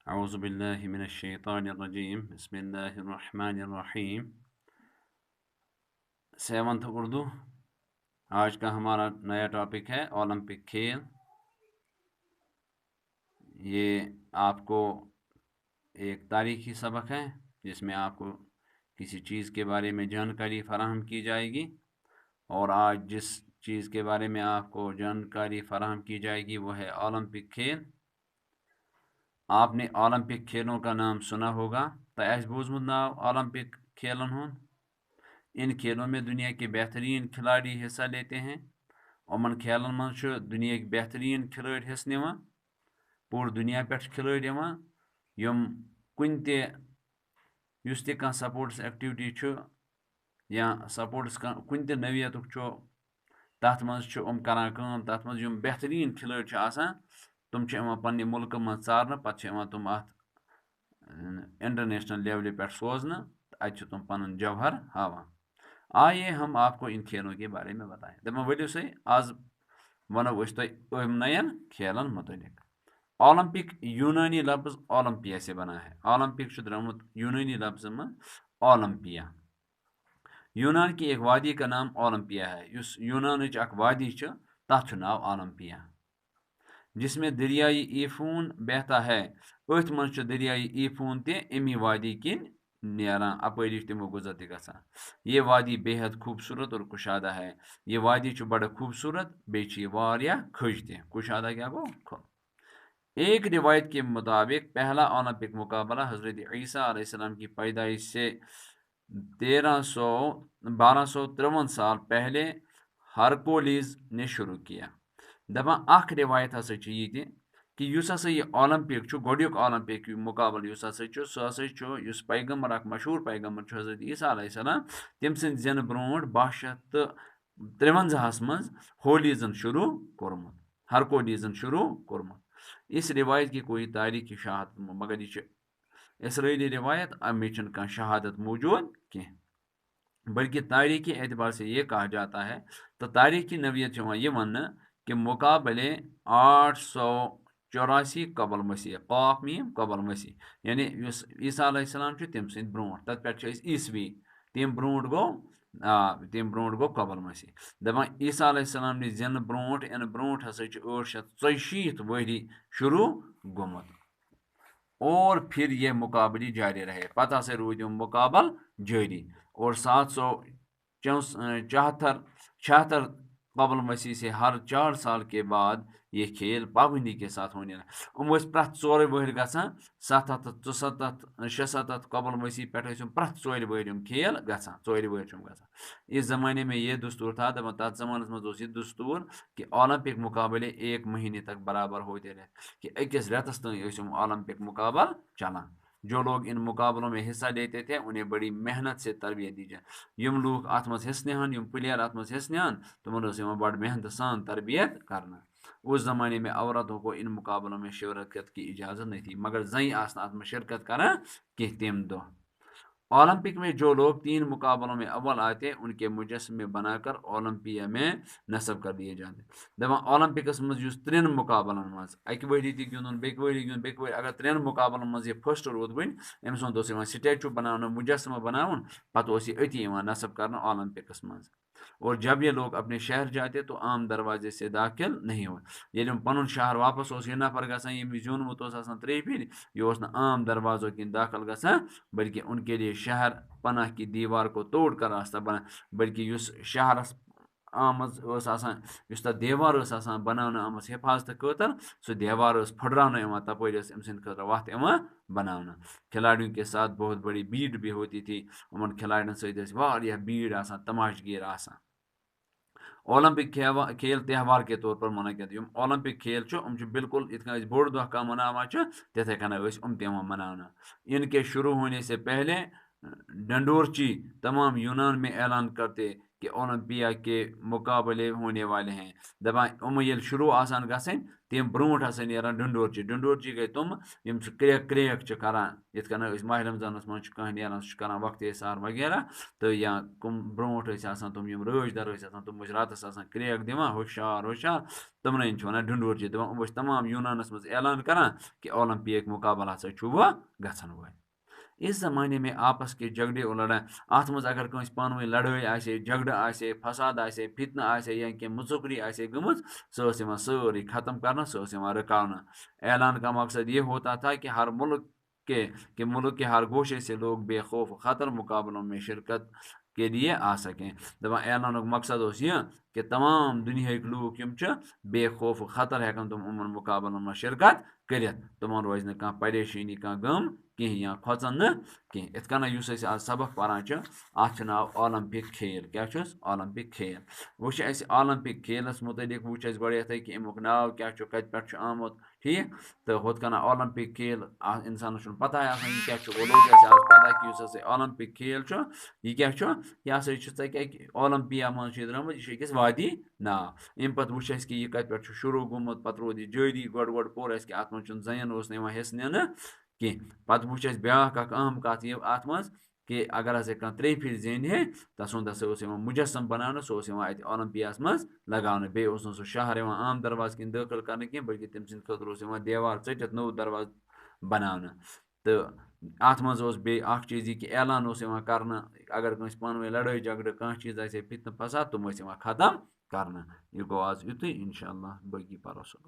اعوذ باللہ من الشیطان الرجیم بسم اللہ الرحمن الرحیم 7th اردو۔ آج کا ہمارا نیا ٹاپک ہے اولمپک کھیل۔ یہ آپ کو ایک تاریخی سبق ہے جس میں آپ کو کسی چیز کے بارے میں جانکاری فراہم کی جائے گی، اور آج جس چیز کے بارے میں آپ کو جانکاری فراہم کی جائے گی وہ ہے اولمپک کھیل۔ آپ نے اولمپک کھیلوں کا نام سنا ہوگا، تو آسہِ بوٗزمُت ناو اولمپک کھیلن ہُنٛد۔ ان کھیلوں میں دنیا کے بہترین کھلاڑی حصہ لیتے ہیں۔ یِمن کھیلن منٛز چھُ دُنیاہٕکۍ بہترین کھلٲڑۍ حصہٕ نِوان۔ پوٗرٕ دُنیا پٮ۪ٹھ چھِ کھلٲڑۍ یِوان یِم کُنہِ تہِ یُس تہِ کانٛہہ سپوٹس ایکٹیوٹی چھُ یا سپوٹس کُنہِ تہِ نوعیتُک چھُ، تَتھ منٛز چھُ کران کٲم، تَتھ منٛز یِم بہترین کھلٲڑۍ چھِ آسان تِم چھِ یِوان پننہِ مُلکہٕ منٛز ژارنہٕ، پتہٕ چھِ یِوان تِم اَتھ انٹرنیشنل لیولہِ پٮ۪ٹھ سوزنہٕ تہٕ اَتہِ چھِ تِم پنُن جوہر ہاوان۔ آئیے ہم آپ کو ان کھیلوں کے بارے میں بتائیں۔ دپان ؤلِو سا آز ونو أسۍ تۄہہِ یِمنَین کھیلن متعلق۔ اولمپک یونانی لفظ اولمپیا سے بنا ہے۔ اولمپک چھُ درامُت یونانی لفظ منٛز اولمپیا۔ یونان کی ایک وادی کا نام اولمپیا ہے۔ یُس یونانٕچ اکھ وادی چھِ تتھ چھُ ناو اولمپیا، جس میں دریائے ایفون بہتا ہے۔ أتھۍ منٛز چھُ دریائے ایفون تہِ امی وادی کِنۍ نیران، اپٲری چھِ تِمو گُزر تہِ گژھان۔ یہ وادی بے حد خوبصورت اور کشادہ ہے۔ یہ وادی چھُ بڑٕ خوبصورت، بیٚیہِ چھِ یہِ واریاہ کھٔج تہِ۔ کشادہ کیا گوٚو؟ ایک روایت کے مطابق پہلا اولمپک مقابلہ حضرت عیسیٰ علیہ السلام کی پیدائش سے 1253 سال پہلے ہرکولیز نے شروع کیا۔ دپان اکھ روایت ہسا چھِ یہِ تہِ کہ یُس ہسا یہ اولمپک چھُ، گۄڈنیُک اولمپک مقابلہٕ یُس ہسا چھُ سُہ ہسا چھُ یُس پیغمبر اکھ مشہوٗر پیغمبر چھُ حضرت عیسیٰ علیہ السلام، تٔمۍ سٕنٛدِ زینہٕ برونٛٹھ 1253 منٛز ہولیزن شروع کوٚرمُت، ہرکولیزن شروع کوٚرمُت۔ اس روایت کی کوئی تاریخی شہادت مگر یہ اسرائیلی روایت، امی چھنہٕ کانٛہہ شہادت موجود کینٛہہ، بلکہ تاریخی اعتبار سے یہ کہا جاتا ہے تو تاریخی نوعیت چھِ یِوان یہِ وننہٕ کہ مقابلے 884 قبل مسیح، قاف میم قبل مسیح، یعنی یُس عیسیٰ علیہ السلام چھُ تٔمۍ سٕنٛدۍ برونٛٹھ، تتھ پٮ۪ٹھ چھِ أسۍ عیسوی، تمہِ برونٛٹھ گوٚو قبل مسیح۔ دپان عیسیٰ علیہ السلام نہِ زینہٕ برونٛٹھ یِنہٕ برونٛٹھ ہسا چھُ 884 ؤری شروع گوٚمُت، اور پھر یہ مقابلے جاری رہے۔ پتہ ہسا روٗدۍ یِم مقابل جاری، اور 776 قبل مسیح سے ہر 4 سال کے بعد یہ کھیل پابندی کے ساتھ ہونے لگا۔ ٲسۍ پرٛٮ۪تھ 4 ؤہرۍ گژھان، 774 677 قبل مسیح پٮ۪ٹھ ٲسۍ یِم پرٛٮ۪تھ 4 ؤہرۍ یِم کھیل گژھان، 4 ؤہرۍ چھِ یِم گژھان۔ اس زمانے میں یہ دستور تھا، دپان تتھ زمانس منٛز اوس یہ دستور کہ اولمپک مقابلے 1 مہینے تک برابر ہوتے رہے، کہ أکِس رٮ۪تس تانۍ ٲسۍ یِم اولمپک مقابل چلان۔ جو لوگ ان مقابلوں میں حصہ لیتے تھے انہیں بڑی محنت سے تربیت دی جائے۔ یم لوگ ات منٛز حصہٕ نِہن، یم پلیر ات منٛز حصہٕ نِہن، تمن ٲس یِوان بڑ محنت سان تربیت کرنا۔ اس زمانے میں عورتوں کو ان مقابلوں میں شرکت کی اجازت نہیں تھی، مگر زنہِ آسہٕ نہٕ ات منٛز شرکت کران کینٛہہ تمہِ دۄہ۔ اولمپک میں جو لوگ 3 مقابلوں میں اول آتے ان کے مجسمے بنا کر اولمپیا میں نصب کر دیے جاتے۔ دپان اولمپکس منٛز یُس 3 مقابلن منٛز اکہِ ؤری تہِ گِنٛدُن، بیٚکہِ ؤری گِنٛدُن، بیٚکہِ ؤری اگر 3 مقابلن منٛز یہِ فٔسٹ روٗد وۄنۍ، أمۍ سُنٛد اوس یِوان سٹیچوٗ بناونہٕ، مجسمہٕ بناوُن، پتہٕ اوس یہِ أتی یِوان نصب کرنہٕ اولمپکس منٛز۔ اور جب یہ لوگ اپنے شہر جاتے تو عام دروازے سے داخل نہیں ہوئے۔ ییٚلہِ یِم پنُن شہر واپس اوس یہِ نفر گژھان ییٚمۍ زیوٗنمُت اوس آسان 3 پھِرِ، یہِ اوس نہٕ عام دروازو کِنۍ داخل گژھان، بلکہ ان کے لیے شہر پناہ کی دیوار کو توڑ کر راستہ بنا، بلکہ یُس شہرس آمٕژ ٲس آسان، یُس تتھ دیوار ٲس آسان بناونہٕ آمٕژ حفاظتہٕ خٲطرٕ، سُہ دیوار ٲس پھٕٹراونہٕ یِوان، تپٲرۍ ٲس أمۍ سٕنٛدِ خٲطرٕ وتھ یِوان بناونہٕ۔ کھلاڑیوں کے ساتھ بہت بڑی بھیڑ بھی ہوتی تھی، یِمن کھلاڑین سۭتۍ ٲسۍ واریاہ بھیڑ آسان، تماشگیر آسان۔ اولمپک کھیل تہوار کے طور پر منعقد، یم اولمپک کھیل چھُ یِم چھِ بالکل یِتھ کٔنۍ أسۍ بوٚڑ دۄہ کانٛہہ مناوان چھِ تِتھَے کٔنۍ ٲسۍ یِم تہِ یِوان مناونہٕ۔ ان کے شروع ہونے سے پہلے ڈنڈورچی تمام یونان میں اعلان کرتے کہ اولمپیا کے مقابلے ہونے والے ہیں دپان یل شروع آسان گھن تم برونٹ ہسا نیران ڈنڈورچی گئی تم یم کریک کریک کران یت کن ماہ رمضانس من کھانا نیران سہ کران وقت سار وغیرہ تو یا کم برونٹ آسان تم یم رٲچھ در آسان تم راتس آسان کریک دِوان ہوشیار تمنے ونان ڈنڈورچی دپان تمام یونانس مز اعلان کران کہ اولمپک مقابلہ ہسا گھن وول اس زمانے میں آپس کے جھگڑے اور لڑائی ات مز اگر کنس پان ون لڑائی آسے جھگڑہ آسے فساد آسے فتنہ آسے یا کہ مذکری آسے گمت سہ سٲرٕے ختم کرنا سہ رکاونا اعلان کا مقصد یہ ہوتا تھا کہ ہر ملک کے ہر گوشے سے لوگ بے خوف و خطر مقابلوں میں شرکت کے لیے آ سکیں دپان اعلان مقصد اس یہ کہ تمام دنیا لوگ بے خوف و خطر ہیکن تم ان مقابلن میں شرکت کرت تمن روز نہ پریشانی غم کہیں یا کھوژن نہ کہیں ات کن اس آج سبق پران ات ناو اولمپک کھیل کیا اولمپک کھیل وچ اولمپک کھیلس متعلق وچ گۄڈٕ کہ امیک ناو کیا کت پہ آمت ٹھیک تو ہت کن اولمپک کھیل انسانس پتہ آسان یہ کیا وہ لوگ آج پتہ کہ اس اولمپک کھیل یہ کیا یہ ہسا اولمپیا من درامت یہ أکس وادی ناو ام پتہ وچ کہ یہ کت پہ شروع گومت پتہ رود یہ جاری گۄڈٕ پوٚر اَسہِ کہ ات من زنین نوان حصہٕ ننہٕ کینٛہہ پتہ وچ بیاکھ اہم کت یہ ات مز کہ اگر ہسا کھانا 3 پھر زینہِ ہے تسند ہسا مجسم بنانا سہ ات اولمپیاس مز لگاونہٕ بیٚیہِ اوس نہٕ سُہ شہر عام دروازٕ کِنۍ دٲخل کرنہٕ کینٛہہ بلکہ تٔمۍ سٕنٛدِ خٲطرٕ اوس دیوار ژٔٹِتھ نوٚو دروازٕ بناونہٕ تہٕ ات مز اوس بیٚیہِ اکھ چیٖز یہ کہ اعلان اوس کرنہٕ اگر کٲنٛسہِ پانہٕ ؤنۍ لڑٲے جھگڑٕ کانٛہہ چیٖز آسہِ ہے فتنہٕ فساد تم ٲسۍ ختم کرنہٕ یہ گوٚو آز یُتُے انشاء اللہ باقی پرو صبح